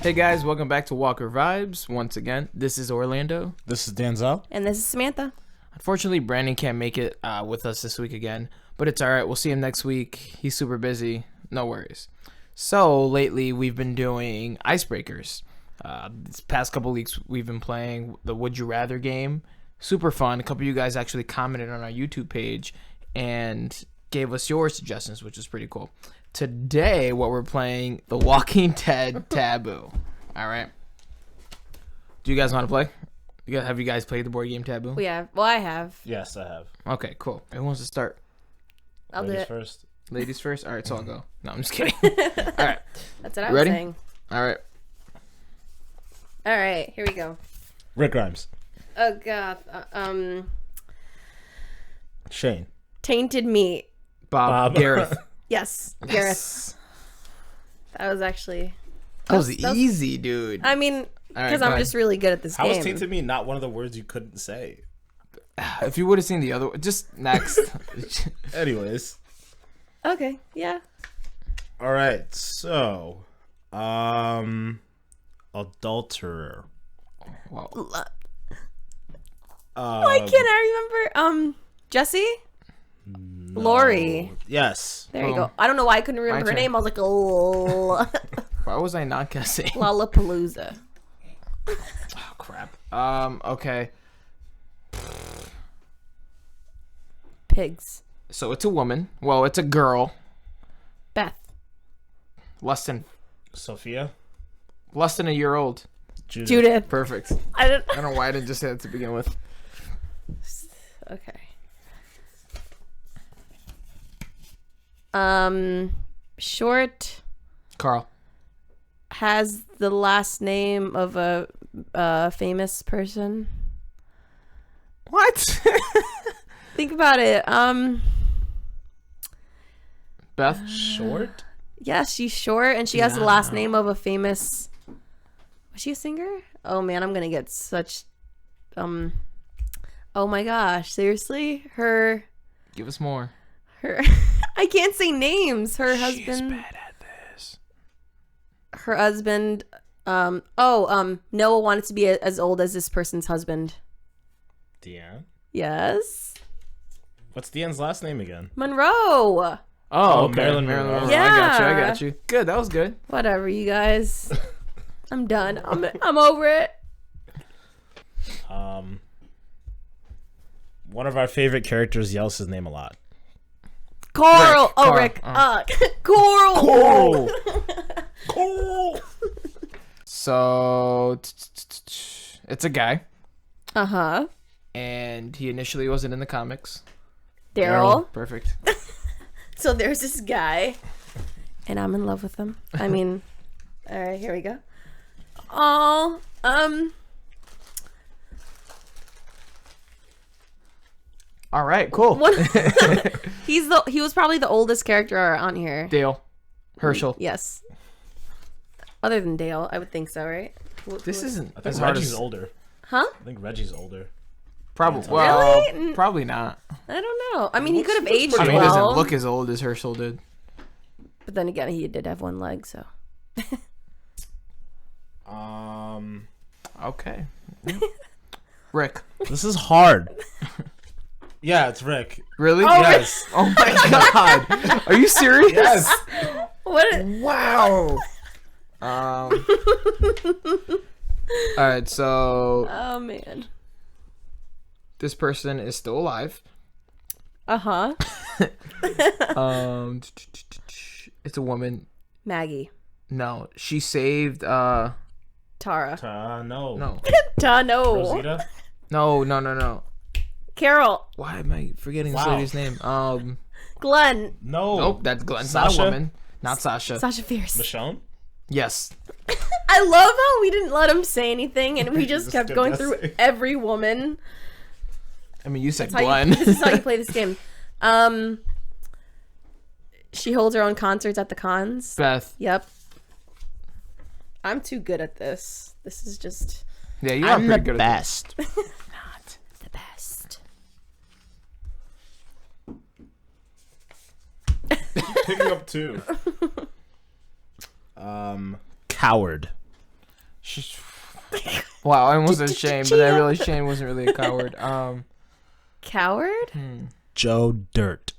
Hey guys, welcome back to WalkerVibes. Once again, this is Orlando. This is Denzel. And this is Samantha. Unfortunately, Brandon can't make it with us this week again, but it's alright. We'll see him next week. He's super busy. No worries. So, lately, we've been doing icebreakers. This past couple weeks, we've been playing the Would You Rather game. Super fun. A couple of you guys actually commented on our YouTube page and gave us your suggestions, which is pretty cool. Today, what we're playing, The Walking Dead Taboo. All right. Do you guys want to play? Have you guys played the board game Taboo? We have. Well, I have. Yes, I have. Okay, cool. Who wants to start? I'll do Ladies it. first. Ladies first? All right, so I'll go. No, I'm just kidding. All right. That's what I Ready? was saying. All right. All right, here we go. Rick Grimes. Oh, God. Shane. Tainted meat. Bob. Gareth. Yes, Gareth. That was actually... That was easy, dude. I mean, because go I'm ahead. just really good at this How game. was tainted me not one of the words you couldn't say? If you would have seen the other one, just next. Anyways. Okay, yeah. All right. So, adulterer. Wow. Why can't I remember? Jesse? No. Lori. Yes. There you go. I don't know why I couldn't remember her turn. name. I was like, oh, Why was I not guessing? Lollapalooza. Oh, crap. Okay. Pigs. So it's a woman. Well, it's a girl. Beth. Less than Sophia. a year old. Judith. Perfect. I don't... I don't know why I didn't just say that to begin with. Okay. Short Carl. has the last name of a famous person. What? Think about it. Beth. Short. Yes, she's short and she has the last name of a famous... Was she a singer? Oh man, I'm gonna get such... Oh my gosh, seriously? Give us more. I can't say names. Her husband... She's bad at this. Her husband... Noah wanted to be as old as this person's husband. Deanne. Yes. What's Deanne's last name again? Monroe. Oh, okay. Marilyn Monroe. Yeah. I got you. Good, that was good. Whatever, you guys. I'm done. I'm over it. One of our favorite characters yells his name a lot. Coral. Rick. Rick. Coral. Coral. Coral. So, it's a guy, Uh-huh. and he initially wasn't in the comics. Daryl. Perfect. So there's this guy, and I'm in love with him. I mean, all right, here we go. Oh, All right, cool. he was probably the oldest character on here. Dale. Herschel. Yes. Other than Dale, I would think so, right? This isn't I think as hard Reggie's as... older. Huh? I think Reggie's older. Probably. Well, Really? probably not. I don't know. I mean, he could have aged I mean, he well. doesn't look as old as Herschel did. But then again, he did have one leg, so. Okay. Rick. This is hard. Yeah, it's Rick. Really? Oh, Yes. Oh my god. Are you serious? Yes. What? Wow. All right, so Oh man. this person is still alive. Uh-huh. It's a woman. Maggie. No, she saved Tara. No. no. Tano. Rosita? No. Carol. Why am I forgetting this Wow. lady's name? Glenn. No. Nope, that's Glenn. Sasha? Not a woman. Not Sasha. Sasha Fierce. Michonne? Yes. I love how we didn't let him say anything and we just Just kept kept going through guessing. every woman. I mean, you said That's how Glenn. this is how you play this game. She holds her own concerts at the cons. Beth. Yep. I'm too good at this. This is just Yeah, you are I'm pretty the good best. not the best. Picking up two. Coward. Wow, I almost said Shane, but I realized Shane wasn't really a coward. Coward? Joe Dirt.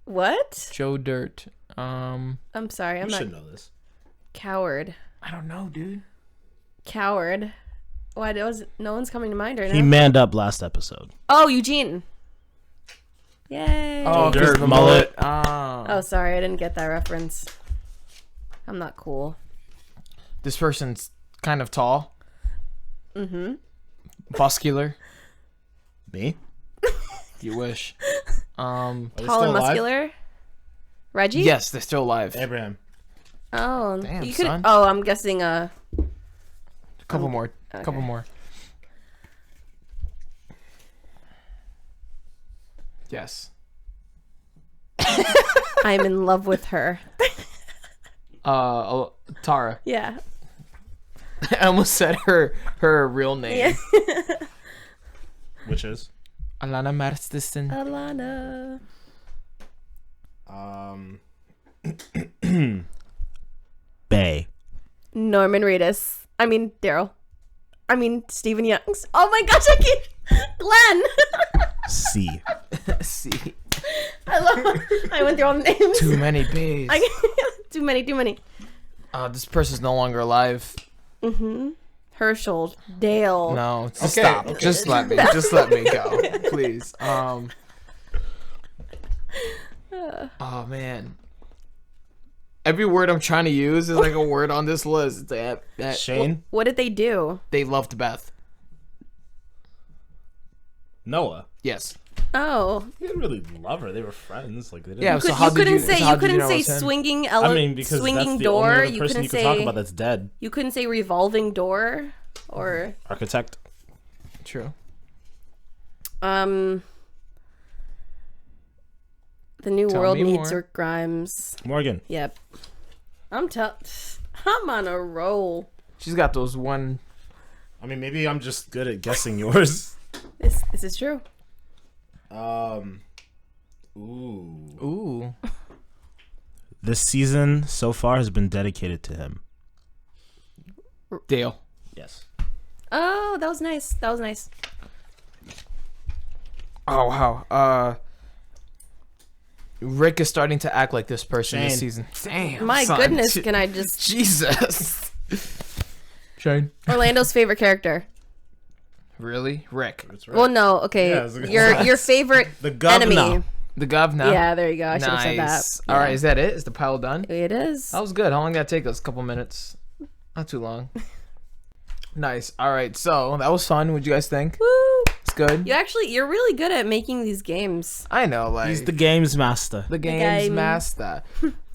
What? Joe Dirt. I'm sorry. I'm You not. should know this. Coward. I don't know, dude. Coward. Why does no one's coming to mind right He now? manned up last episode. Oh, Eugene. Yay. Oh, Dirt, 'cause the mullet. Oh, sorry. I didn't get that reference. I'm not cool. This person's kind of tall. Mm-hmm. Muscular. Me? You wish. Are they Tall still and alive? muscular. Reggie? Yes, they're still alive. Abraham. Oh, Damn, you could. son. Oh, I'm guessing. A couple more. okay. Couple more. Yes. I'm in love with her. Tara. Yeah. I almost said her real name. Yeah. Which is? Alana Marston. Alana. Bay. Norman Reedus. I mean Daryl. I mean Stephen Youngs. Oh my gosh, I keep Glenn. C. See. I went through all the names. Too many B's. Too many. This person's no longer alive. Herschel. Dale. No, Okay, stop. okay. Just let me go, please. Oh man. Every word I'm trying to use is like a word on this list. It's like, Shane. What did they do? they loved Beth. Noah. Yes. Oh. They didn't really love her. They were friends. Like they didn't. Yeah, You, so could, how you did couldn't you- say so how you did you couldn't know say it was him? swinging I mean, because swinging that's the door. only other You person couldn't you could say talk about that's dead. you couldn't say revolving door or Architect. True. the new Tell world me needs more. Rick Grimes. Morgan. Yep. I'm on a roll. She's got those one. I mean, maybe I'm just good at guessing yours. This is true. Ooh. Ooh. This season so far has been dedicated to him. Dale. Yes. Oh, that was nice. Oh wow. Rick is starting to act like this person this Shane. season. Damn. My son. goodness, can I just Jesus. Shane. Orlando's favorite character? Really? Rick. That's right. Well, no. Okay, Yeah, it's a good your guess. favorite The governor. enemy. The governor. Yeah, there you go. I should have said Nice. that. All right, is that it? Is the pile done? It is. That was good. How long did that take us? A couple minutes. Not too long. Nice. All right, so that was fun. What'd you guys think? Woo! It's good. You're really good at making these games. I know, like He's the games master. the game's game. master.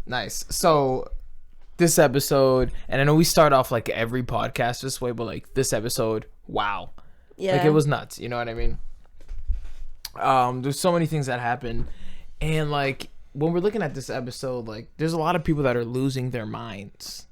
Nice. So this episode, and I know we start off like every podcast this way, but like this episode, wow. Yeah. Like it was nuts, you know what I mean? There's so many things that happen, and like when we're looking at this episode, like there's a lot of people that are losing their minds.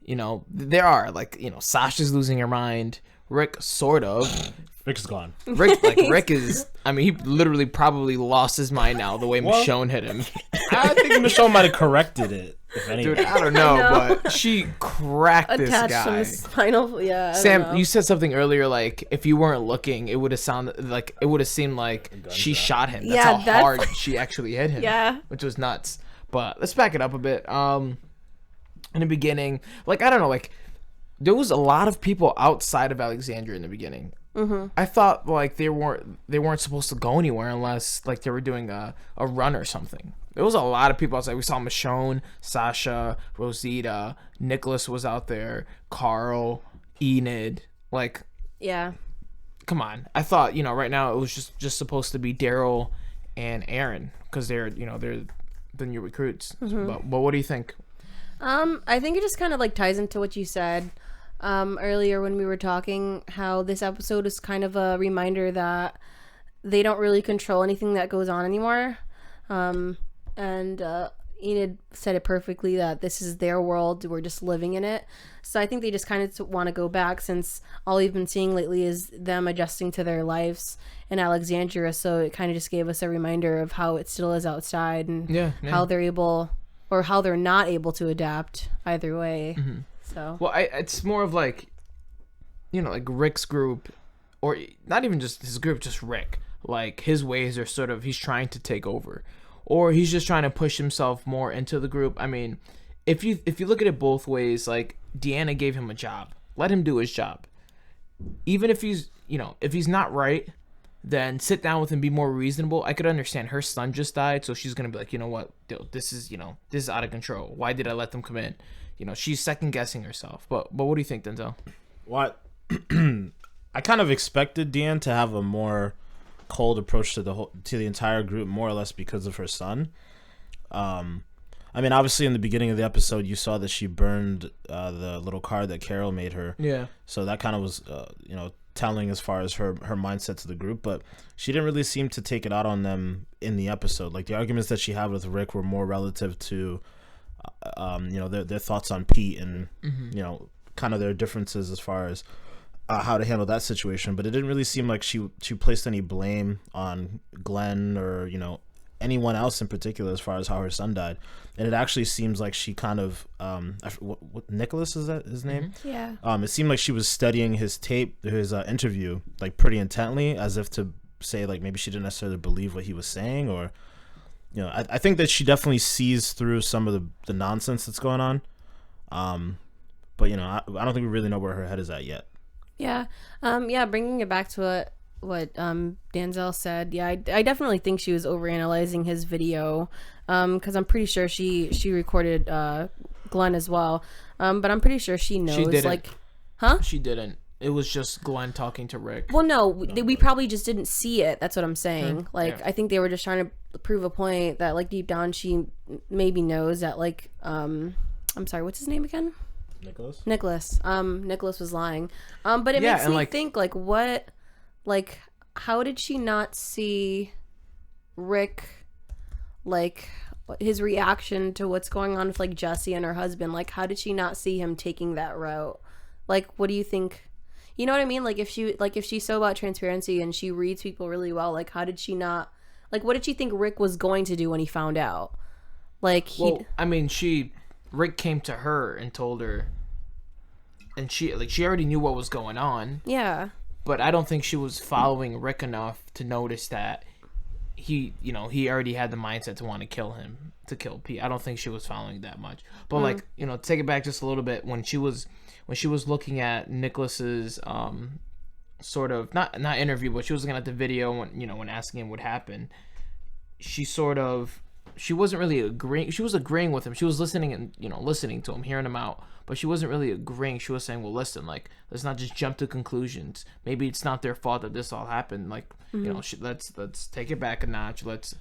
You know, there are like, you know, Sasha's losing her mind. Rick sort of. Rick's gone. Rick is. I mean, he literally probably lost his mind now the way Well- Michonne hit him. I think Michelle might have corrected it. If anything. Dude, I don't know, know. but she cracked this attached guy. on the spinal. Yeah. I don't Sam, know. you said something earlier, like if you weren't looking, it would have sounded like it would have seemed like she shot him. That's Yeah, how that's- hard she actually hit him. Yeah. which was nuts. But let's back it up a bit. In the beginning, like I don't know, like there was a lot of people outside of Alexandria in the beginning. Mm-hmm. I thought like they weren't supposed to go anywhere unless like they were doing a run or something. There was a lot of people outside. We saw Michonne, Sasha, Rosita, Nicholas was out there, Carl, Enid. Like, Yeah. come on. I thought, you know, right now it was just supposed to be Daryl and Aaron because they're the new recruits. But what do you think? I think it just kind of like ties into what you said earlier when we were talking, how this episode is kind of a reminder that they don't really control anything that goes on anymore. And Enid said it perfectly that this is their world. We're just living in it. So I think they just kind of want to go back, since all we've been seeing lately is them adjusting to their lives in Alexandria. So it kind of just gave us a reminder of how it still is outside and Yeah. how they're able or how they're not able to adapt either way. So Well, it's more of like, like Rick's group, or not even just his group, just Rick. Like his ways are sort of he's trying to take over, or he's just trying to push himself more into the group. I mean, if you look at it both ways, like Deanna gave him a job, let him do his job. Even if he's if he's not right, then sit down with him, be more reasonable. I could understand her son just died, so she's gonna be like, you know what, this is out of control. Why did I let them come in? She's second guessing herself. But what do you think, Denzel? What I kind of expected Deanne to have a more cold approach to the entire group, more or less because of her son. I mean, obviously in the beginning of the episode, you saw that she burned the little card that Carol made her. Yeah. So that kind of was, telling as far as her mindset to the group, but she didn't really seem to take it out on them in the episode. Like the arguments that she had with Rick were more relative to, their thoughts on Pete and, kind of their differences as far as how to handle that situation. But it didn't really seem like she placed any blame on Glenn or, anyone else in particular as far as how her son died. And it actually seems like she kind of what Nicholas, is that his name? yeah. It seemed like she was studying his interview like pretty intently, as if to say like maybe she didn't necessarily believe what he was saying, or I think that she definitely sees through some of the nonsense that's going on. But I don't think we really know where her head is at yet. Yeah. Bringing it back to what Denzel said. Yeah, I definitely think she was overanalyzing his video, because I'm pretty sure she recorded Glenn as well. But I'm pretty sure she knows. She didn't. Like, huh? She didn't. It was just Glenn talking to Rick. Well, no, we probably just didn't see it. That's what I'm saying. Like, Yeah. I think they were just trying to prove a point that, like, deep down she maybe knows that, like, I'm sorry, what's his name again? Nicholas. Nicholas was lying. But it makes me think, like, what, like, how did she not see Rick, like, his reaction to what's going on with, like, Jesse and her husband? Like, how did she not see him taking that route? Like, what do you think? You know what I mean? Like, if she's so about transparency and she reads people really well, like, how did she not, like, what did she think Rick was going to do when he found out? Like, Rick came to her and told her, and she already knew what was going on. Yeah. But I don't think she was following Rick enough to notice that he already had the mindset to want to kill him, to kill Pete. I don't think she was following that much. But like, take it back just a little bit, when she was looking at Nicholas's sort of not interview, but she was looking at the video when asking him what happened. She wasn't really agreeing. She was agreeing with him. She was listening and listening to him, hearing him out. But she wasn't really agreeing. She was saying, "Well, listen, like, let's not just jump to conclusions. Maybe it's not their fault that this all happened. Like, let's take it back a notch. Let's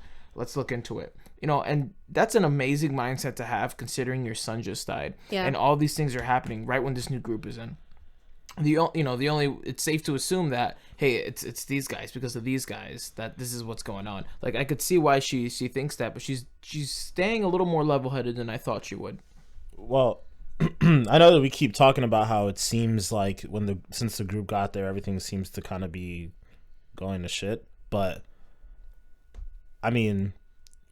look into it. And that's an amazing mindset to have, considering your son just died, and all these things are happening right when this new group is in. It's safe to assume that, hey, it's these guys, because of these guys that this is what's going on. Like, I could see why she thinks that, but she's staying a little more level-headed than I thought she would. Well, I know that we keep talking about how it seems like since the group got there, everything seems to kind of be going to shit. But I mean,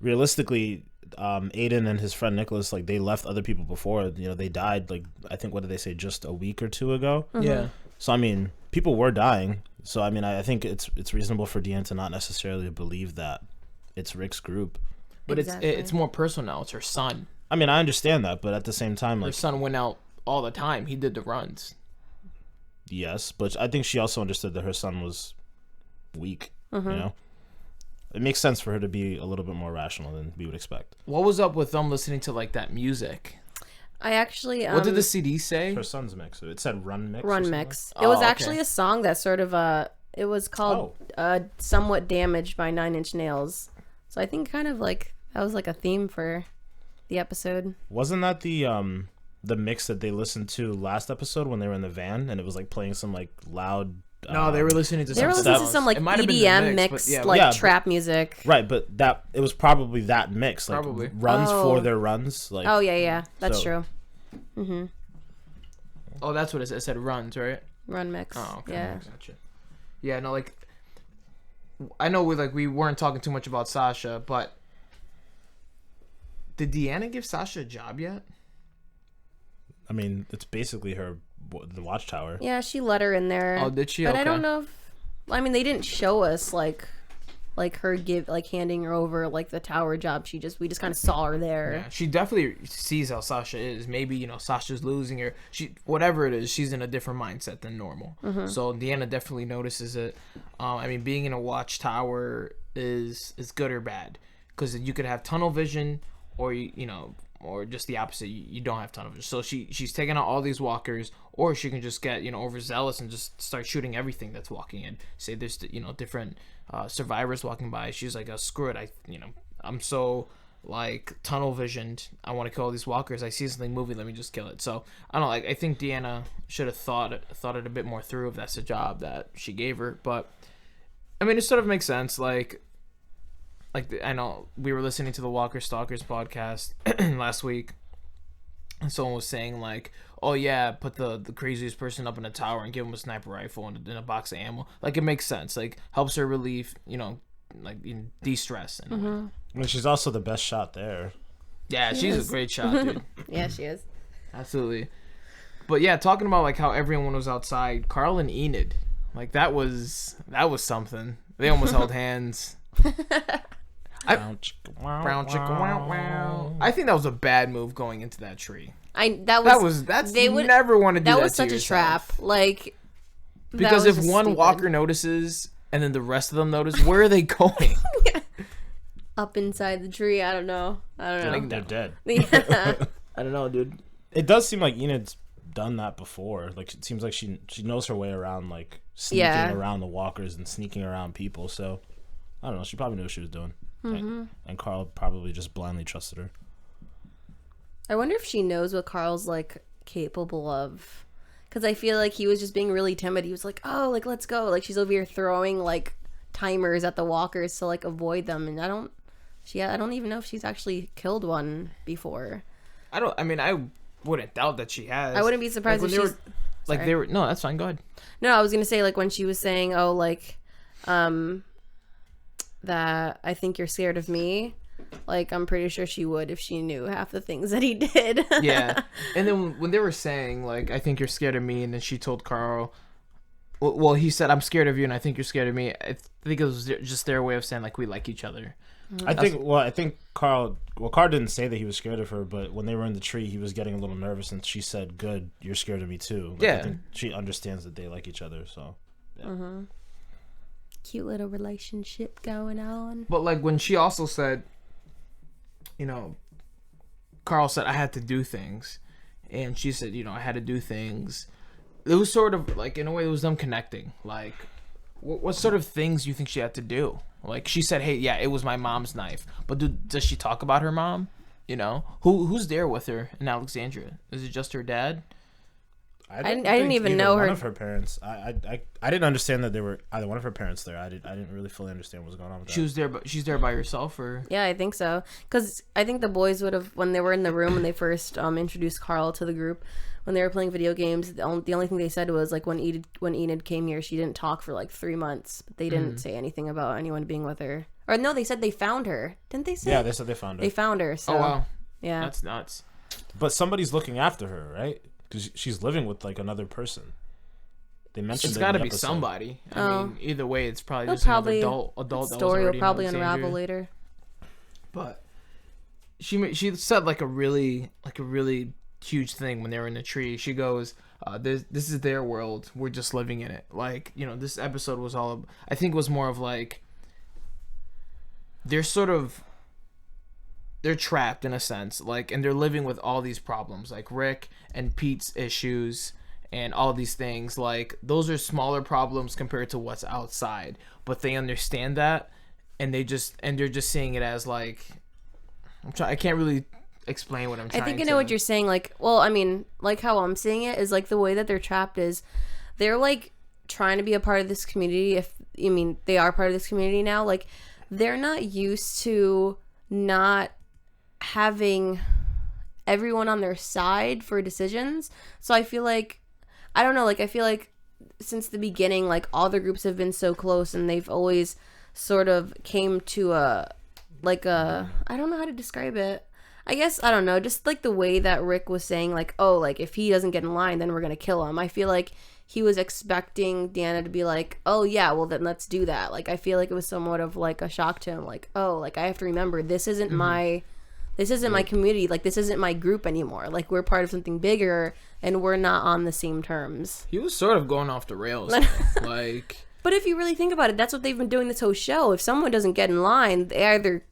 realistically, Aiden and his friend Nicholas, like, they left other people before. They died, like, I think, what did they say, just a week or two ago? Yeah. So I mean, people were dying. So I mean, I think it's reasonable for Deanne to not necessarily believe that it's Rick's group. But Exactly. it's more personal now. It's her son. I mean, I understand that, but at the same time, Her like, son went out all the time. He did the runs. yes, but I think she also understood that her son was weak. It makes sense for her to be a little bit more rational than we would expect. What was up with them listening to, like, that music? I actually What did the CD say? Her son's mix. It said Run Mix. Run Mix. Oh, It was okay. actually a song that sort of it was called Somewhat Damaged by 9 Inch Nails. So I think kind of like that was like a theme for the episode. Wasn't that the mix that they listened to last episode when they were in the van, and it was like playing some like loud? No, they were listening to They were some listening stuff. to some like It might have been the EDM mix, mixed but yeah, like Yeah, trap music. Right, but it was probably that mix, like Probably. runs Oh. for their runs. Like, Oh yeah, that's So- true. Oh, that's what it said. It said runs, right? Run Mix. Oh, okay. Yeah. Gotcha. Yeah, no, like, I know we weren't talking too much about Sasha, but did Deanna give Sasha a job yet? I mean, it's basically the watchtower. Yeah, she let her in there. Oh, did she? But Okay. I don't know if... I mean, they didn't show us, like her handing her over, like, the tower job. We just kind of saw her there. Yeah, she definitely sees how Sasha is. Maybe, you know, Sasha's losing her. Whatever it is, she's in a different mindset than normal. So Deanna definitely notices it. I mean, being in a watchtower is good or bad, because you could have tunnel vision, or or just the opposite. You don't have tunnel vision. So she's taking out all these walkers, or she can just get overzealous and just start shooting everything that's walking in. Say there's different survivors walking by. She's like, oh, screw it. I'm so like tunnel visioned. I want to kill all these walkers. I see something moving. Let me just kill it. So I don't know. Like, I think Deanna should have thought it a bit more through if that's the job that she gave her. But I mean, it sort of makes sense. Like I know we were listening to the Walker Stalkers podcast last week, and someone was saying like, oh yeah, put the craziest person up in a tower and give him a sniper rifle and a box of ammo. Like, it makes sense. Like, helps her relieve, like, de-stress. I mean, she's also the best shot there. Yeah, she's a great shot, dude. Yeah, she is. Absolutely. But yeah, talking about like how everyone was outside, Carl and Enid, like that was something. They almost held hands. Brown chicken, wow. I think that was a bad move going into that tree. That's they would never want to do that. That was such yourself. a trap. Like, because if one walker notices and then the rest of them notice, where are they going? Up inside the tree. I don't know. I think they're dead. Yeah. I don't know, dude. It does seem like Enid's done that before. Like, it seems like she knows her way around, like sneaking around the walkers and sneaking around people. So I don't know. She probably knew what she was doing. And Carl probably just blindly trusted her. I wonder if she knows what Carl's like capable of, because I feel like he was just being really timid. He was like, "Oh, like let's go!" Like, she's over here throwing like timers at the walkers to like avoid them, and I don't even know if she's actually killed one before. I wouldn't doubt that she has. I wouldn't be surprised if she's no, that's fine. Go ahead. No, I was gonna say, like, when she was saying, "Oh, like, that I think you're scared of me." Like, I'm pretty sure she would if she knew half the things that he did. Yeah. And then when they were saying, like, I think you're scared of me, and then she told Carl, well, he said, I'm scared of you, and I think you're scared of me. I think it was just their way of saying, like, we like each other. I think Carl didn't say that he was scared of her, but when they were in the tree, he was getting a little nervous, and she said, good, you're scared of me too. Like, yeah. I think she understands that they like each other, so. Yeah. Cute little relationship going on. But, like, when she also said, Carl said, I had to do things. And she said, I had to do things. It was sort of, like, in a way, it was them connecting. Like, what sort of things do you think she had to do? Like, she said, hey, yeah, it was my mom's knife. But does she talk about her mom? Who's there with her in Alexandria? Is it just her dad? I didn't even know her. One of her parents. I didn't understand that they were either one of her parents there. I didn't really fully understand what was going on with that. She was there, but she's there by herself, or? Yeah, I think so. Because I think the boys would have, when they were in the room when they first introduced Carl to the group, when they were playing video games, the only thing they said was, like, when Enid came here, she didn't talk for like 3 months. But they didn't say anything about anyone being with her. Or no, they said they found her. Didn't they say? Yeah, they said they found her. They found her. So, oh wow. Yeah. That's nuts. But somebody's looking after her, right? Because she's living with like another person. They mentioned it's got to be somebody. I mean, either way, it's probably just another adult. Story will probably unravel later. But she said like a really huge thing when they were in the tree. She goes, "This is their world. We're just living in it." Like, this episode was all. I think it was more of like they're trapped in a sense, like, and they're living with all these problems, like Rick and Pete's issues and all these things. Like, those are smaller problems compared to what's outside, but they understand that, and they're just seeing it as like, I can't really explain what I'm trying to. I think I know what you're saying. Like, well, I mean, like how I'm seeing it is like the way that they're trapped is they're like trying to be a part of this community. They are part of this community now. Like, they're not used to not having everyone on their side for decisions. So I feel like, I don't know, like, I feel like since the beginning, like, all the groups have been so close, and they've always sort of came to I don't know how to describe it. I guess, I don't know, just like the way that Rick was saying, like, oh, like if he doesn't get in line, then we're gonna kill him. I feel like he was expecting Deanna to be like, oh yeah, well then let's do that. Like I feel like it was somewhat of like a shock to him, like, oh, like I have to remember this isn't my community, like this isn't my group anymore. Like we're part of something bigger and we're not on the same terms. He was sort of going off the rails. Like, but if you really think about it, that's what they've been doing this whole show. If someone doesn't get in line, they either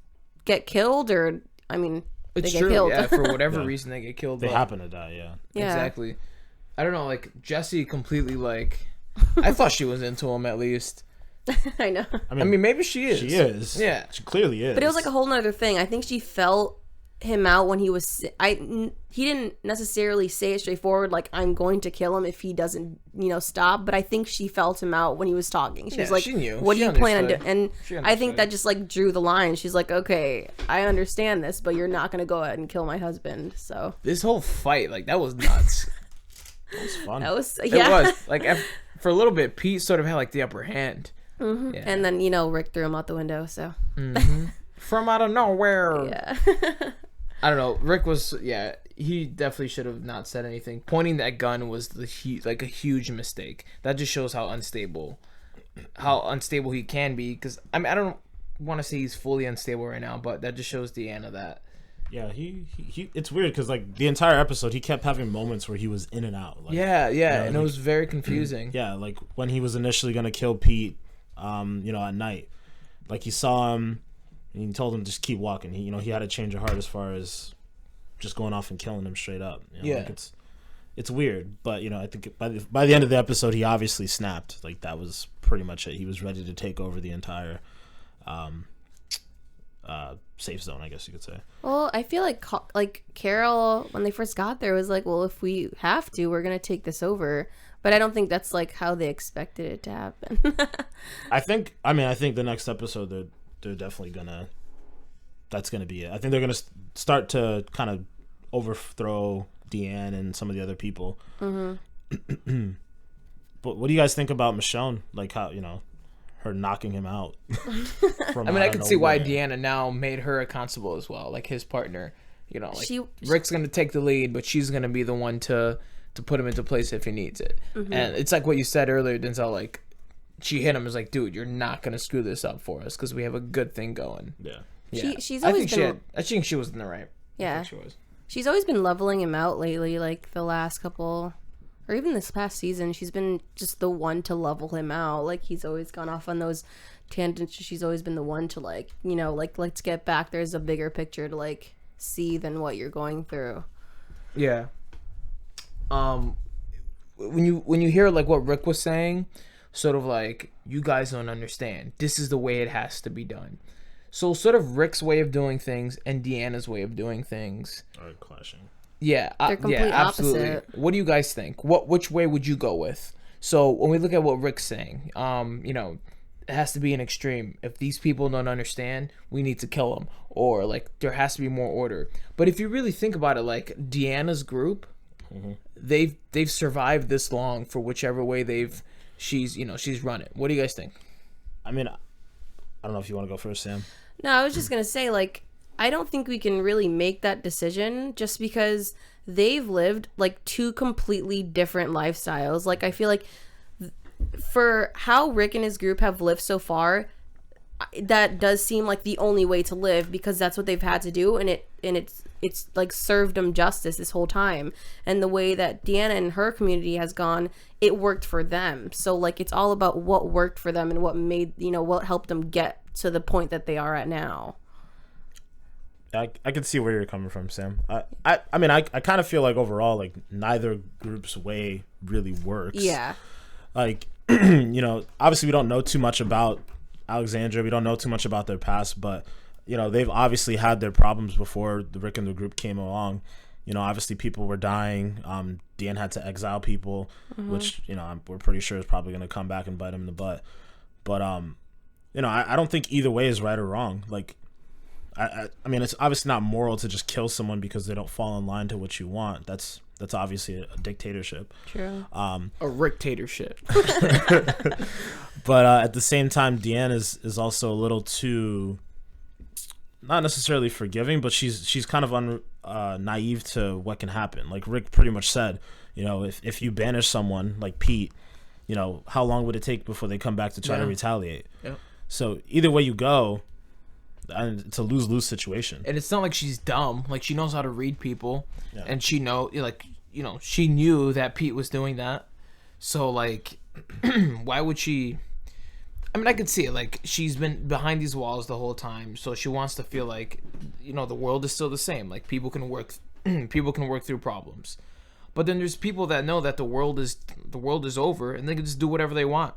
get killed or, I mean, it's they true. get killed. Yeah, for whatever reason they get killed. They happen to die. Yeah. Exactly. I don't know. Like Jesse completely like. I thought she was into him at least. I know. I mean, maybe she is. She is. Yeah. She clearly is. But it was like a whole nother thing. I think she felt him out when he was he didn't necessarily say it straightforward like I'm going to kill him if he doesn't stop, but I think she felt him out when he was talking. She was like, she knew. What She do you plan on understood. doing? And I think that just like drew the line. She's like, okay, I understand this, but you're not gonna go ahead and kill my husband. So this whole fight, like, that was nuts. It was fun. that was It was like for a little bit Pete sort of had like the upper hand. Mm-hmm. Yeah. And then Rick threw him out the window, so From out of nowhere. yeah. I don't know. Rick was, he definitely should have not said anything. Pointing that gun was like a huge mistake. That just shows how unstable he can be. Because I mean, I don't want to say he's fully unstable right now, but that just shows Deanna that. Yeah, he it's weird because like the entire episode he kept having moments where he was in and out. Like, and it was very confusing. Yeah, like when he was initially gonna kill Pete, at night, like he saw him. And he told him just keep walking. He had a change of heart as far as just going off and killing him straight up. Like it's weird, but I think by the end of the episode, he obviously snapped. Like that was pretty much it. He was ready to take over the entire safe zone, I guess you could say. Well, I feel like Carol, when they first got there, was like, well, if we have to, we're gonna take this over. But I don't think that's like how they expected it to happen. I think the next episode they're definitely that's gonna be it. I think they're gonna start to kind of overthrow Deanne and some of the other people. Mm-hmm. But what do you guys think about Michonne? Like how her knocking him out. I mean, I can see why Deanna now made her a constable as well, like his partner. Rick's gonna take the lead, but she's gonna be the one to put him into place if he needs it. Mm-hmm. And it's like what you said earlier, Denzel. Like, she hit him, was like, dude, you're not gonna screw this up for us because we have a good thing going. Yeah. She's always been. I think she was in the right. Yeah. I think she was. She's always been leveling him out lately, like the last couple, or even this past season. She's been just the one to level him out. Like he's always gone off on those tangents. She's always been the one to like let's get back. There's a bigger picture to like see than what you're going through. Yeah. When you hear like what Rick was saying, sort of like, you guys don't understand. This is the way it has to be done. So sort of Rick's way of doing things and Deanna's way of doing things are clashing. Yeah, they're complete absolutely. opposite. What do you guys think? Which way would you go with? So when we look at what Rick's saying, it has to be an extreme. If these people don't understand, we need to kill them, or like there has to be more order. But if you really think about it, like Deanna's group, mm-hmm. they've survived this long for whichever way she's run it. What do you guys think? I mean, I don't know if you want to go first, Sam. No, I was just gonna say, like, I don't think we can really make that decision just because they've lived like two completely different lifestyles. Like, I feel like for how Rick and his group have lived so far, that does seem like the only way to live because that's what they've had to do, and it's like served them justice this whole time. And the way that Deanna and her community has gone, it worked for them. So like it's all about what worked for them and what made what helped them get to the point that they are at now. I can see where you're coming from, Sam. I mean I kind of feel like overall like neither group's way really works. Yeah. Like obviously we don't know too much about Alexandria. We don't know too much about their past, but they've obviously had their problems before the Rick and the group came along. Obviously people were dying. Deanne had to exile people, mm-hmm. which we're pretty sure is probably going to come back and bite him in the butt. But I don't think either way is right or wrong. Like I mean, it's obviously not moral to just kill someone because they don't fall in line to what you want. That's obviously a dictatorship. True. A Ricktatorship. But at the same time, Deanne is also a little too not necessarily forgiving, but she's kind of naive to what can happen. Like Rick pretty much said, if you banish someone like Pete, how long would it take before they come back to try to retaliate? Yeah. So either way you go, and it's a lose-lose situation. And it's not like she's dumb. Like, she knows how to read people, and she she knew that Pete was doing that. So, like, why would she? I mean, I could see it. Like, she's been behind these walls the whole time, so she wants to feel like, the world is still the same. Like, people can work through problems. But then there's people that know that the world is over, and they can just do whatever they want.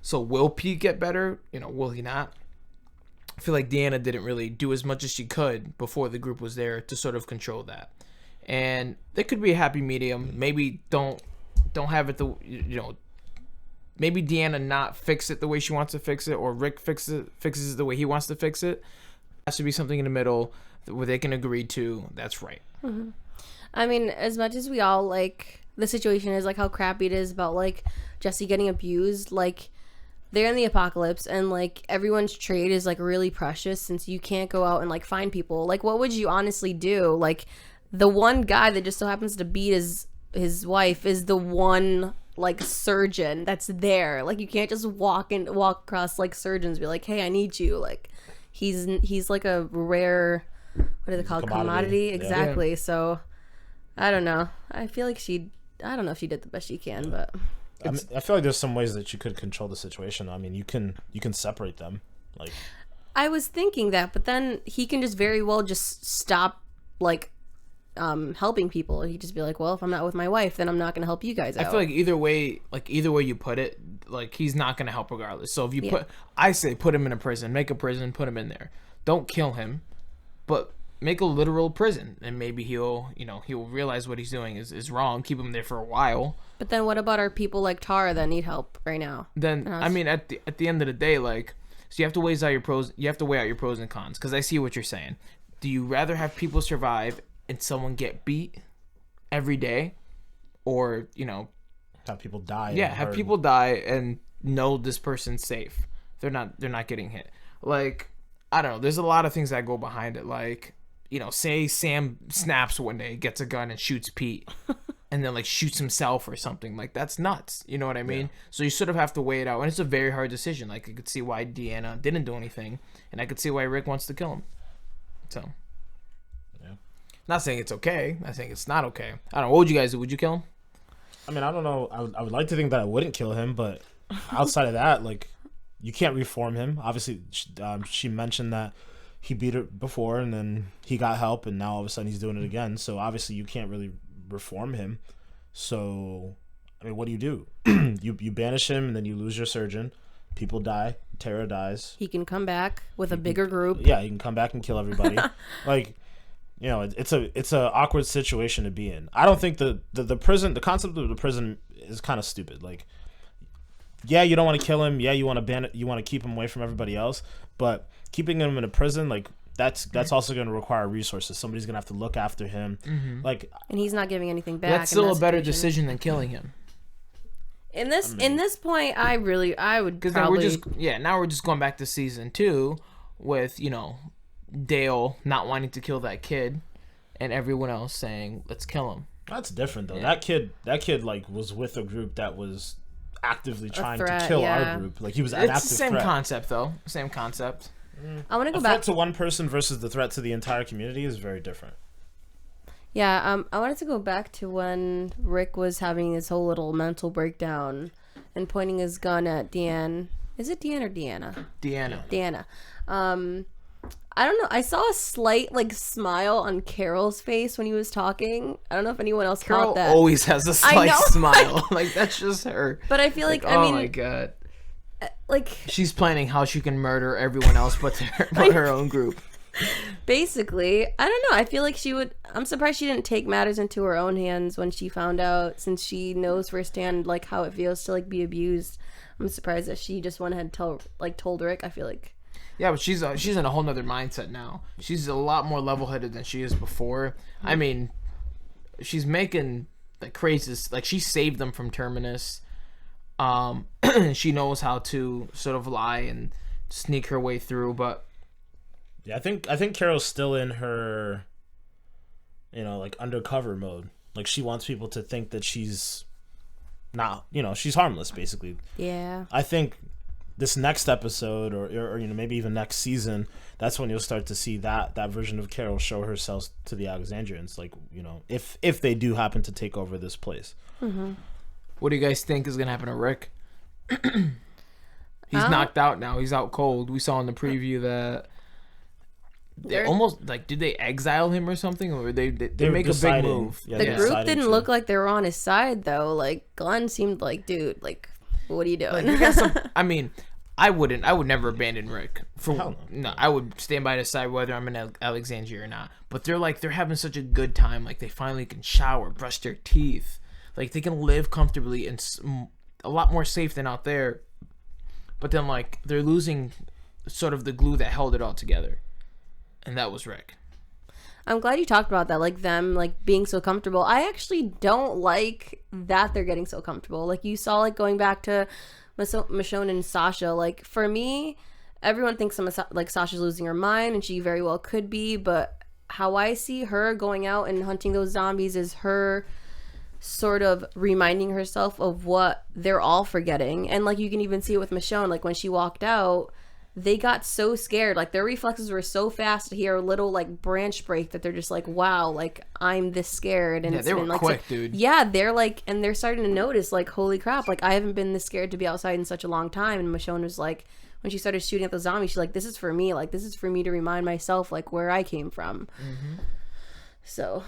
So will Pete get better? Will he not? I feel like Deanna didn't really do as much as she could before the group was there to sort of control that. And there could be a happy medium. Maybe don't have it maybe Deanna not fix it the way she wants to fix it, or Rick fixes it the way he wants to fix it. There has to be something in the middle where they can agree to that's right. Mm-hmm. I mean, as much as we all like the situation is like how crappy it is about like Jesse getting abused, like they're in the apocalypse and like everyone's trade is like really precious since you can't go out and like find people. Like, what would you honestly do? Like, the one guy that just so happens to beat his wife is the one like surgeon that's there. Like, you can't just walk across like surgeons and be like, hey, I need you. Like, he's like a rare, what are they called, commodity. Exactly. Yeah. So I don't know, I feel like I don't know if she did the best she can, but I feel like there's some ways that you could control the situation. I mean, you can separate them. Like, I was thinking that, but then he can just very well just stop like helping people. He'd just be like, well, if I'm not with my wife, then I'm not going to help you guys out. I feel like either way you put it, like, he's not going to help regardless. So if you I say put him in a prison, make a prison, put him in there. Don't kill him, but make a literal prison, and maybe he'll realize what he's doing is wrong. Keep him there for a while. But then what about our people like Tara that need help right now? Then I mean, at the end of the day, like, so you have to weigh out your pros. You have to weigh out your pros and cons, because I see what you're saying. Do you rather have people survive and someone get beat every day, or have people die? Yeah, have people die and know this person's safe. They're not getting hit. Like, I don't know. There's a lot of things that go behind it. Like, say Sam snaps one day, gets a gun and shoots Pete, and then like shoots himself or something. Like, that's nuts. You know what I mean? Yeah. So you sort of have to weigh it out, and it's a very hard decision. Like, I could see why Deanna didn't do anything, and I could see why Rick wants to kill him. So, yeah. Not saying it's okay. Not saying it's not okay. I don't know. What would you guys do? Would you kill him? I mean, I don't know. I would like to think that I wouldn't kill him, but outside of that, like, you can't reform him. Obviously, she mentioned that he beat her before, and then he got help, and now all of a sudden he's doing it again. So obviously you can't really reform him. So, I mean, what do? You banish him, and then you lose your surgeon. People die. Tara dies. He can come back with a bigger group. Yeah, he can come back and kill everybody. Like, it's a awkward situation to be in. I don't think the prison, the concept of the prison is kind of stupid. Like, yeah, you don't want to kill him. Yeah, you want to keep him away from everybody else. But keeping him in a prison, like, that's also going to require resources. Somebody's going to have to look after him. Mm-hmm. Like, and he's not giving anything back. That's still a better decision than killing him. In this point, I would, because now we're just going back to season 2 with Dale not wanting to kill that kid, and everyone else saying let's kill him. That's different though. Yeah. That kid like was with a group that was actively trying to kill our group. Like, he was an active threat. It's the same concept though. Same concept. I want to go back. Threat to one person versus the threat to the entire community is very different. Yeah, I wanted to go back to when Rick was having his whole little mental breakdown and pointing his gun at Deanne. Is it Deanne or Deanna? Deanna. I don't know. I saw a slight like smile on Carol's face when he was talking. I don't know if anyone else caught that. Carol always has a slight smile. Like, that's just her. But I feel like, oh my god. Like, she's planning how she can murder everyone else but her own group. Basically, I don't know. I feel like she would. I'm surprised she didn't take matters into her own hands when she found out, since she knows firsthand like how it feels to like be abused. I'm surprised that she just went ahead and told Rick. I feel like. Yeah, but she's in a whole nother mindset now. She's a lot more level-headed than she is before. Mm-hmm. I mean, she's making like crazy. Like, she saved them from Terminus. She knows how to sort of lie and sneak her way through, but Yeah, I think Carol's still in her, like undercover mode. Like she wants people to think that she's not, she's harmless basically. Yeah. I think this next episode or maybe even next season, that's when you'll start to see that version of Carol show herself to the Alexandrians, like, if they do happen to take over this place. Mm-hmm. What do you guys think is gonna happen to Rick? He's knocked out now. He's out cold. We saw in the preview that they almost like, did they exile him or something, or they make a big move? Yeah, the group didn't look like they were on his side though. Like Glenn seemed like, dude, like, what are you doing? Like, you got some, I mean, I would never abandon Rick. Hell No, I would stand by his side whether I'm in Alexandria or not. But they're having such a good time. Like, they finally can shower, brush their teeth. Like, they can live comfortably and a lot more safe than out there. But then, like, they're losing sort of the glue that held it all together. And that was Rick. I'm glad you talked about that, like them like being so comfortable. I actually don't like that they're getting so comfortable. Like you saw, like going back to Michonne and Sasha. Like for me, everyone thinks like Sasha's losing her mind, and she very well could be. But how I see her going out and hunting those zombies is her sort of reminding herself of what they're all forgetting. And like you can even see it with Michonne. Like when she walked out, they got so scared. Like their reflexes were so fast to hear a little like branch break that they're just like, wow, like I'm this scared. And yeah, they were like, quick, dude. Yeah, they're like, and they're starting to notice like, holy crap, like I haven't been this scared to be outside in such a long time. And Michonne was like, when she started shooting at the zombies, she's like, this is for me. Like this is for me to remind myself like where I came from. Mm-hmm. So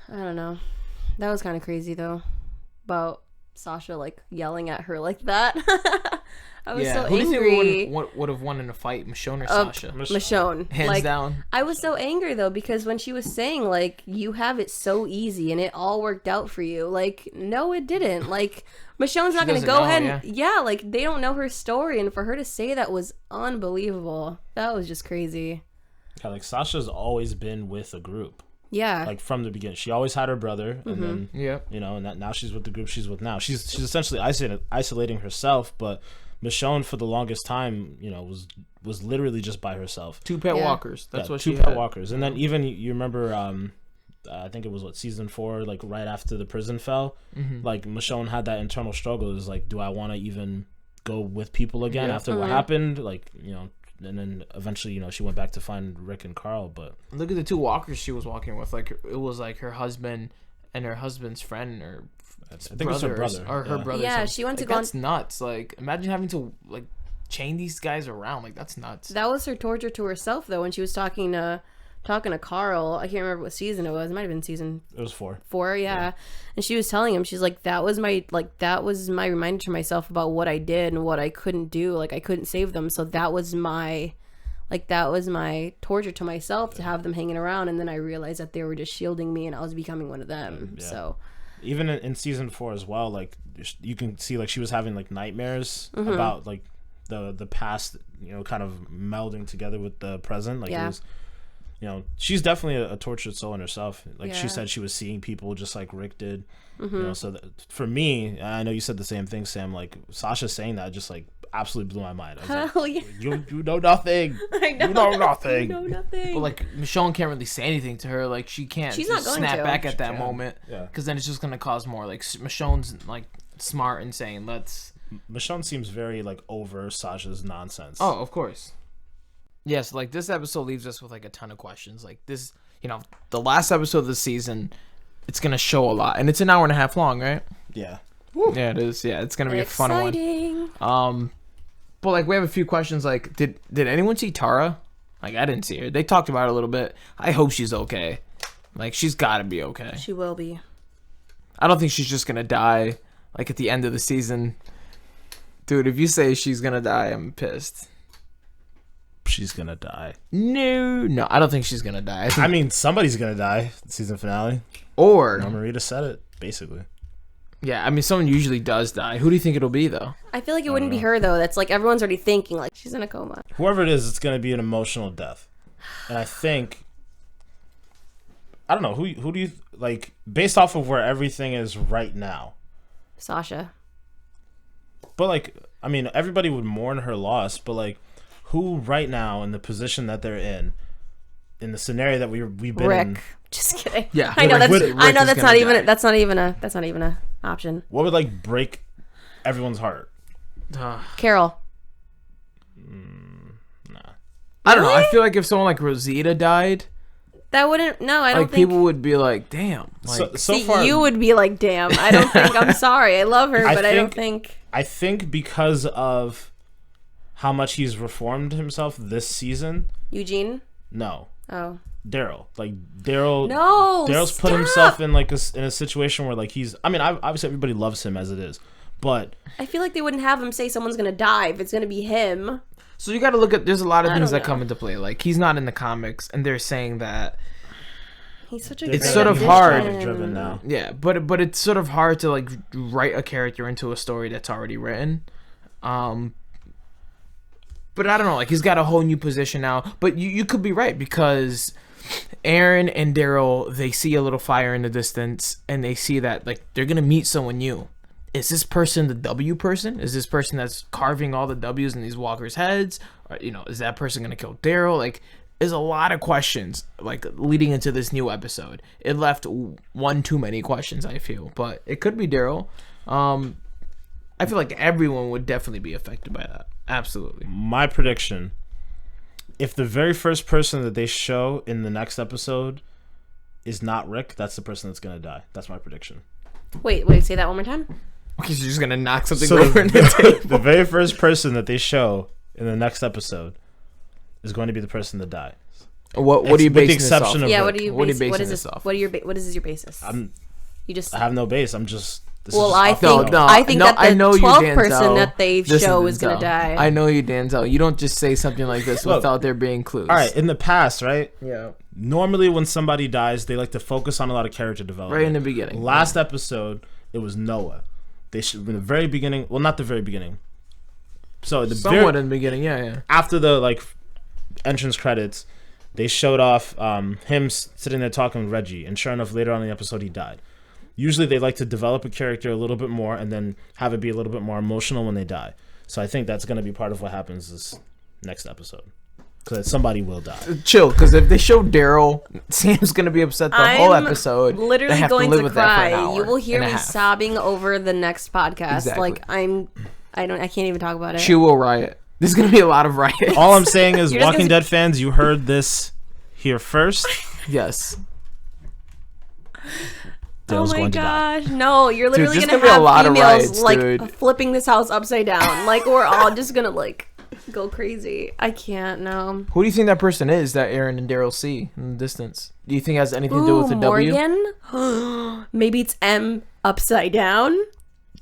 I don't know. That was kind of crazy though, about Sasha like yelling at her like that. I was so Who angry. do you think would have won in a fight, Michonne or Sasha? Michonne. Hands like, down. I was so angry though, because when she was saying like, you have it so easy and it all worked out for you, like, no it didn't. Like Michonne's not gonna go ahead and yeah, like they don't know her story, and for her to say that was unbelievable. That was just crazy. Yeah, like Sasha's always been with a group. Yeah, like from the beginning, she always had her brother, and then and now she's with the group she's with now. She's essentially isolating herself, but Michonne for the longest time, was literally just by herself. Two pet walkers. That's what she had. 2 pet had. walkers, and then even you remember, I think it was season 4, like right after the prison fell, like Michonne had that internal struggle. It was like, do I want to even go with people again after what happened? Like and then eventually, she went back to find Rick and Carl. But look at the 2 walkers she was walking with. Like it was like her husband and her husband's friend, or I think it was her brother. Or her brother. Yeah, she went to go. That's nuts. Like imagine having to like chain these guys around. Like that's nuts. That was her torture to herself though, when she was talking to Carl. I can't remember what season it was. It might have been season. It was 4. 4, yeah. And she was telling him, she's like, that was my reminder to myself about what I did and what I couldn't do. Like I couldn't save them, so that was my torture to myself to have them hanging around. And then I realized that they were just shielding me, and I was becoming one of them. Yeah. So even in season 4 as well, like you can see like she was having like nightmares about like the past, kind of melding together with the present. Like it was, she's definitely a tortured soul in herself. Like she said, she was seeing people just like Rick did. So for me, I know you said the same thing, Sam. Like Sasha saying that just like absolutely blew my mind. I was like, you know nothing. I know. You know nothing. You know nothing. But like Michonne can't really say anything to her. Like she's not going snap to. back at that moment. Yeah. Because then it's just gonna cause more. Like Michonne's like smart and saying, let's. Michonne seems very like over Sasha's nonsense. Oh, of course. Yes, like this episode leaves us with like a ton of questions. Like this, the last episode of the season, it's gonna show a lot, and it's an hour and a half long, right? Yeah. Woo. Yeah, it is. Yeah, it's gonna be a fun one. But like we have a few questions. Like, did anyone see Tara? Like I didn't see her. They talked about it a little bit. I hope she's okay. Like she's got to be okay. She will be. I don't think she's just gonna die. Like at the end of the season, dude. If you say she's gonna die, I'm pissed. She's gonna die. No, I don't think she's gonna die. I mean, somebody's gonna die. Season finale. Or Marita said it basically. Yeah, I mean, someone usually does die. Who do you think it'll be, though? I feel like it wouldn't be her, though. That's like everyone's already thinking, like, she's in a coma. Whoever it is, it's going to be an emotional death. And I think, I don't know, who do you, like, based off of where everything is right now? Sasha. But, like, I mean, everybody would mourn her loss, but, like, who right now in the position that they're in in the scenario that we've been Rick. in, Just kidding. Yeah. I know Rick that's. is I know gonna that's not even a option. what would like break everyone's heart? Carol. Nah. I don't know. I Really? feel like if someone like Rosita died, That wouldn't. No, I don't like think. people would be like, "Damn." Like, So See, far, you would be like, damn. I don't think. I'm sorry. I love her, but I don't think. I think because of how much he's reformed himself this season. Eugene. No, Oh. Daryl. Like Daryl. No. Daryl's put stop. himself in like in a situation where like he's. I mean, obviously everybody loves him as it is, but I feel like they wouldn't have him say someone's gonna die if it's gonna be him. so you got to look at. There's a lot of I things don't that know. come into play. Like he's not in the comics, and they're saying that. He's such a. they're It's great sort of addition. hard. driven now. Yeah, but it's sort of hard to like write a character into a story that's already written. But I don't know, like he's got a whole new position now. But you could be right because Aaron and Daryl, they see a little fire in the distance and they see that like they're gonna meet someone new. Is this person the W person? Is this person that's carving all the W's in these walkers' heads? Or, you know, is that person gonna kill Daryl? Like, there's a lot of questions like leading into this new episode. It left one too many questions, I feel, but it could be Daryl. I feel like everyone would definitely be affected by that. Absolutely. My prediction: if the very first person that they show in the next episode is not Rick, that's the person that's gonna die. That's my prediction. Wait. Say that one more time. Okay, so you're just gonna knock something So over in the table. the very first person that they show in the next episode is going to be the person that dies. What are you With the basing this off? exception of Yeah. Rick. What are you? What are you What basing is this this? off? What is your basis? You just. I have no base. I'm just. This Well, is just I off the think dome. I think that I the know you, 12th Denzel. person that they Listen, show is gonna Denzel. die. I know you, Denzel. You don't just say something like this Look. without there being clues. All right, in the past, right? Yeah. Normally, when somebody dies, they like to focus on a lot of character development. Right in the beginning. Last episode, it was Noah. They should in the very beginning. Well, not the very beginning. So the Somewhat very, in the beginning, yeah. after the like entrance credits, they showed off him sitting there talking with Reggie, and sure enough, later on in the episode, he died. Usually, they like to develop a character a little bit more, and then have it be a little bit more emotional when they die. So I think that's going to be part of what happens this next episode, because somebody will die. Chill, because if they show Daryl, Sam's gonna be upset the whole I'm episode. They literally have going live to with that for an cry. hour You will hear and a me half. sobbing over the next podcast. Exactly. Like I can't even talk about it. She will riot. There's gonna be a lot of riots. All I'm saying is, You're just Walking gonna- Dead fans, you heard this here first. Yes. Dale's Oh my going to die. gosh, no! You're literally there's gonna gonna be a have lot of females riots, like dude. flipping this house upside down. Like we're all just gonna like go crazy. I can't. No. Who do you think that person is that Aaron and Daryl see in the distance? Do you think it has anything to do with the W? Morgan? Maybe it's M upside down.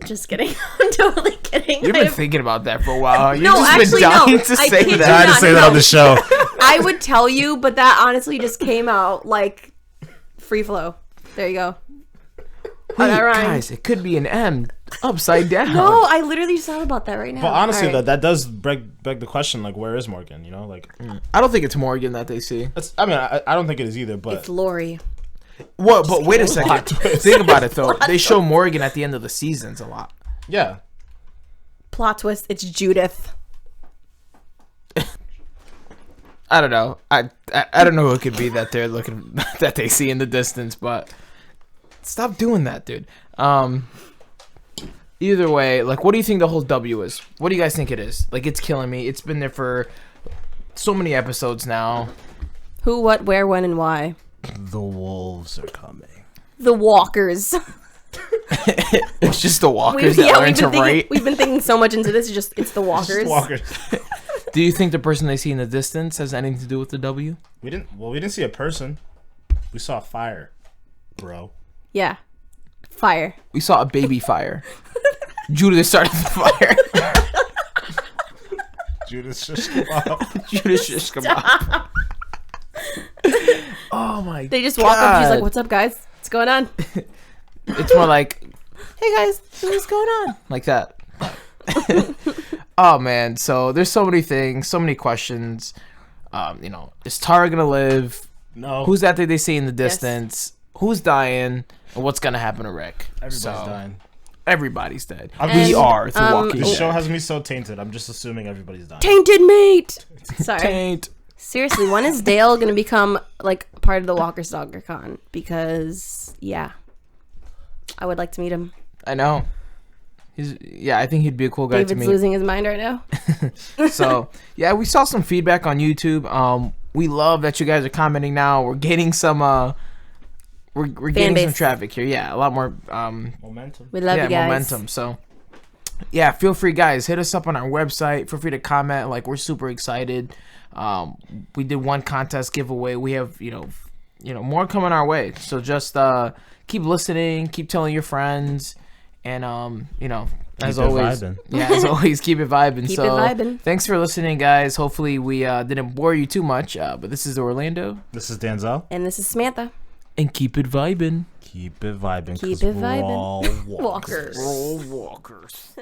Just kidding. I'm totally kidding. You've I been have- thinking about that for a while. You've No, just actually, been dying no. to I say kid you that. I had to not, say that no. on the show. I would tell you, but that honestly just came out like free flow. There you go. Wait, that rhymed. guys, it could be an M upside down. No, I literally just thought about that right now. But honestly, All right. that does beg the question, like, where is Morgan? You know, like, I don't think it's Morgan that they see. I mean, I don't think it is either. But It's Lori. What? But wait a second. Think about it though. They show Morgan at the end of the seasons a lot. yeah, Plot twist. It's Judith. I don't know. I don't know who it could be that they're looking that they see in the distance, but stop doing that, dude. Either way, like, what do you think the whole W is? What do you guys think it is? Like, it's killing me. It's been there for so many episodes now. Who, what, where, when, and why? the wolves are coming. The Walkers. It's just the walkers that learn to write. We've been thinking so much into this. It's the Walkers. Walkers. Do you think the person they see in the distance has anything to do with the W? we didn't see a person. We saw fire, bro. Yeah. Fire. We saw a baby fire. Judas started the fire. Judas just come out. Judas just come out. Oh my! They just walk up. She's God. like, "What's up, guys? What's going on?" It's more like, Hey guys, what's going on? like that. Oh man, so there's so many things, so many questions. You know, is Tara gonna live? No, Who's that they see in the distance? Who's dying? And what's gonna happen to Rick? everybody's So, dying. Everybody's dead. And, We are the Walking The Dead. show has me so tainted. I'm just assuming everybody's dying. Tainted meat. Sorry. Taint. Seriously, when is Dale gonna become like part of the Walker Stalker Con? Because I would like to meet him. I know. I think he'd be a cool guy to David's meet. losing his mind right now. So, yeah, we saw some feedback on YouTube. We love that you guys are commenting now. We're getting some we're getting some traffic here. Yeah, a lot more Momentum. We love you guys. Momentum. So, yeah, feel free, guys, hit us up on our website. Feel free to comment. Like, we're super excited. We did one contest giveaway. We have, more coming our way. So just keep listening, keep telling your friends, and as always, as always, keep it vibing. Keep it vibing. Thanks for listening, guys. Hopefully we didn't bore you too much. But this is Orlando. This is Denzel. And this is Samantha. And keep it vibing. Keep it vibing. Keep it vibing. Walkers. Walkers. We're all walkers.